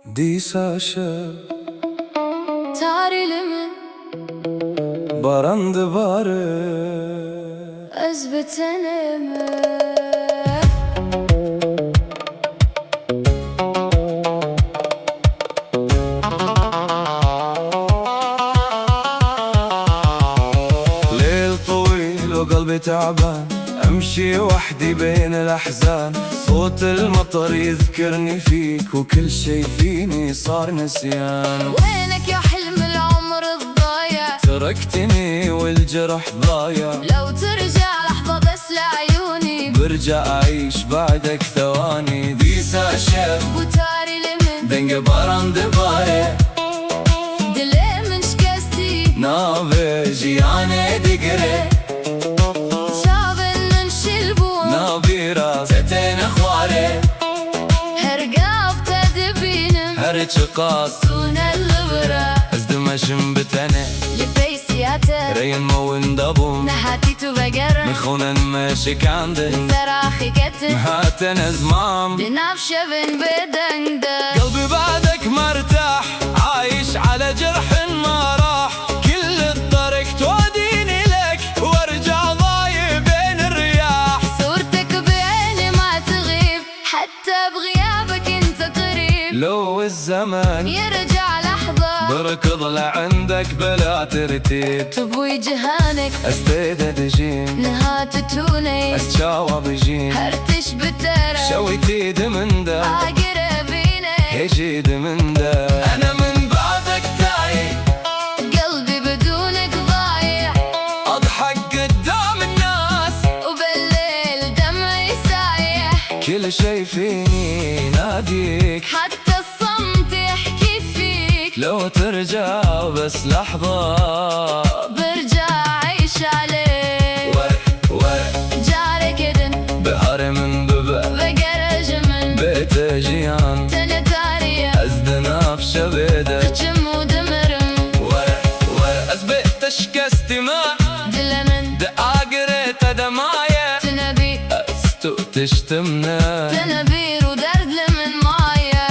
Disa şev Tarilimin barandı barı özbetenimi ليل طويل وقلبي تعبان أمشي وحدي بين الأحزان صوت المطر يذكرني فيك وكل شي فيني صار نسيان وينك يا حلم العمر الضايع؟ تركتني والجرح ضايع لو ترجع لحظة بس لعيوني برجع أعيش بعدك ثواني ديسا شev وتارilimin دنگ barandı barı dilimin şikesti ناوي جياني دقري شابن من شلبون نابيرا تتين خواري هرقاب تدبينم هرچقاس دون اللبرة ازدمشم بتنه لبيسياتر رين موين دابوم نحاتي تبقرم مخونن ماشيك عندي سراخي كتر هاتن ازمام بنفشة بن بدنده قلبي بعدك مرتاح عايش على جرح ما راح كل الطريق توديني لك وارجع ضايع بين الرياح صورتك بعيني ما تغيب حتى بغيابك انت قريب لو الزمان يرجع لحظة بركض لعندك بلا ترتيب تبوي جهانك استيد دجين نهات توني استشاوى بجين هرتش بترى شويتي من ده اقربيني يجيد من ده انا من بعدك تايه قلبي بدونك ضايع اضحك قدام الناس وبالليل دمعي سايح كل شي فيني يناديك حتى الصمت يحكي فيك لو ترجع بس لحظة برجع اعيش عليك ورق جارك ادن بحر من ببا بقرج من بيت جيان تنتارية ازدنا بشبيدة تجم ودمرم ورق ازبقت شكستي ما دلمن دقاقريت دماية تنبي استو تشتمنا تنبير ودرد لمن مايا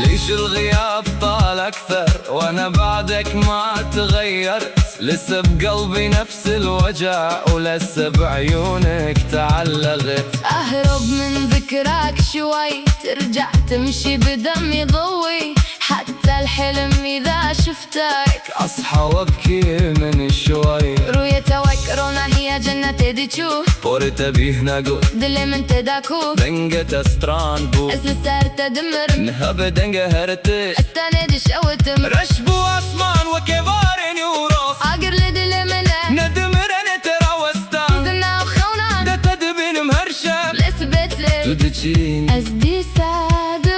ليش الغياب طال أكثر وأنا بعدك ما تغيرت لسه بقلبي نفس الوجع ولسه بعيونك تعلقت اهرب من ذكراك شوي ترجع تمشي بدمي ضوي حتى الحلم اذا شفتك أصحى وأبكي من شوي رؤية وكرنا هي جنة ديتشو بورت بيه نقول دلي من تداكو دنجة استران بو اسل سارت دمر نهب دنجة هرتي استند شوتم رشبو أسمان وكبار يوروس اقر لدلي منه ندمر أنا ترى وستان زنا وخونا ده تدبين مهرشة لسبت لي تدجين ازدي ساد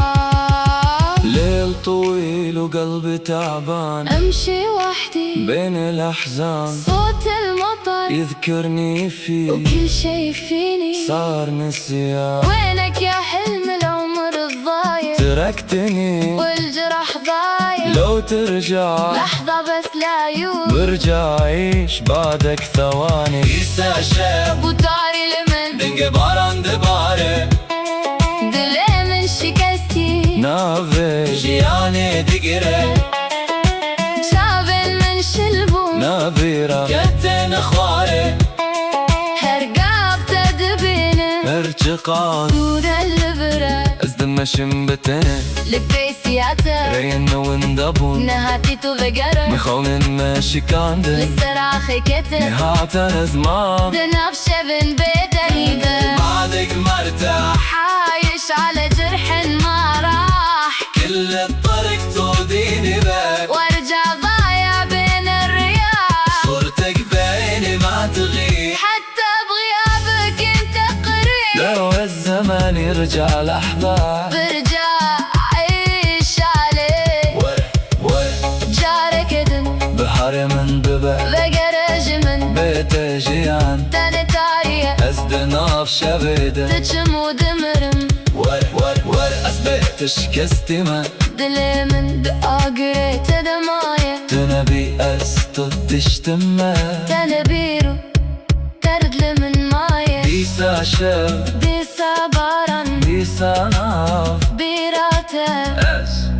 بمخراب ليل طويل وقلبي تعبان امشي وحدي بين الأحزان صوت المطر يذكرني فيك وكل شي فيني صار نسيان وينك يا حلم العمر الضايع؟ تركتني والجرح ضايع لو ترجع لحظة بس لعيون برجع أعيش بعدك ثواني ديسا شev وتاري لمن دنگ barandı barı دلي من شكستي ناوي جياني دقري شابن من شلبون نابيرا كتن خواري هرقاب تدبينه ارتقاص دون اللبرة ازدمشم بتنه لبيسياتر رين وندبون نهاتي تبقرم مخونن ماشي كاندن للسراخي كتر نهاتن ازمام دنفشة بن بدنيده بعدك مرتاح عايش على جرح ما راح كل الطريق توديني بك وارجع ضايع بين الرياح صورتك بعيني ما تغيب حتى بغيابك انت قريب لو الزمن يرجع لحظة برجع اعيش عليك ورق جارك ادن بحر من ببا بقرج من بيت جيان تنتارية ازدنا بشبيدة تجم ودمرم ورق أثبت شكستي ما دلي من دقاقريت دماية تنبي أستو تشتمه تنبيرو ترد لمن ماية ديسا شev دي صبرا ديسا ناف بيرات حياته.